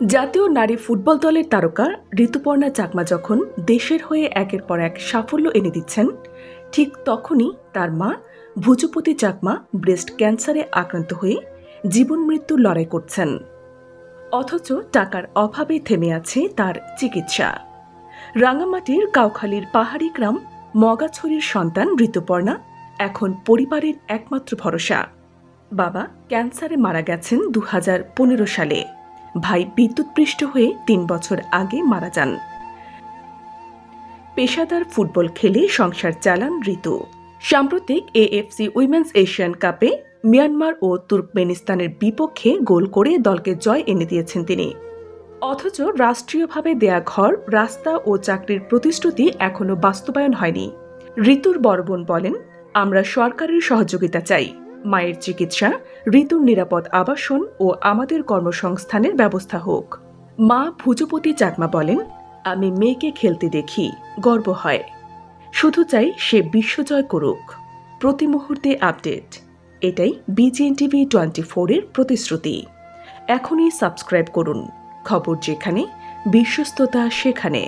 জাতীয় নারী ফুটবল দলের তারকা ঋতুপর্ণা চাকমা যখন দেশের হয়ে একের পর এক সাফল্য এনে দিচ্ছেন, ঠিক তখনই তার মা ভুজপতি চাকমা ব্রেস্ট ক্যান্সারে আক্রান্ত হয়ে জীবন মৃত্যুর লড়াই করছেন। অথচ টাকার অভাবে থেমে আছে তার চিকিৎসা। রাঙামাটির কাউখালীর পাহাড়ি গ্রাম মগাছড়ির সন্তান ঋতুপর্ণা এখন পরিবারের একমাত্র ভরসা। বাবা ক্যান্সারে মারা গেছেন 2015 সালে। ভাই বিদ্যুৎপৃষ্ট হয়ে 3 বছর আগে মারা যান। পেশাদার ফুটবল খেলে সংসার চালান ঋতু। সাম্প্রতিক এএফসি উইমেন্স এশিয়ান কাপে মিয়ানমার ও তুর্কমেনিস্তানের বিপক্ষে গোল করে দলকে জয় এনে দিয়েছেন তিনি। অথচ রাষ্ট্রীয়ভাবে দেয়া ঘর, রাস্তা ও চাকরির প্রতিশ্রুতি এখনো বাস্তবায়ন হয়নি। ঋতুর বড় বোন বলেন, আমরা সরকারের সহযোগিতা চাই। মায়ের চিকিৎসা, ঋতুর নিরাপদ আবাসন ও আমাদের কর্মসংস্থানের ব্যবস্থা হোক। মা ভুজপতি চাকমা বলেন, আমি মেয়েকে খেলতে দেখি, গর্ব হয়। শুধু চাই সে বিশ্বজয় করুক। প্রতি মুহূর্তে আপডেট। এটাই বিজিএন টিভি 24 এর প্রতিশ্রুতি। এখনই সাবস্ক্রাইব করুন। খবর যেখানে, বিশ্বস্ততা সেখানে।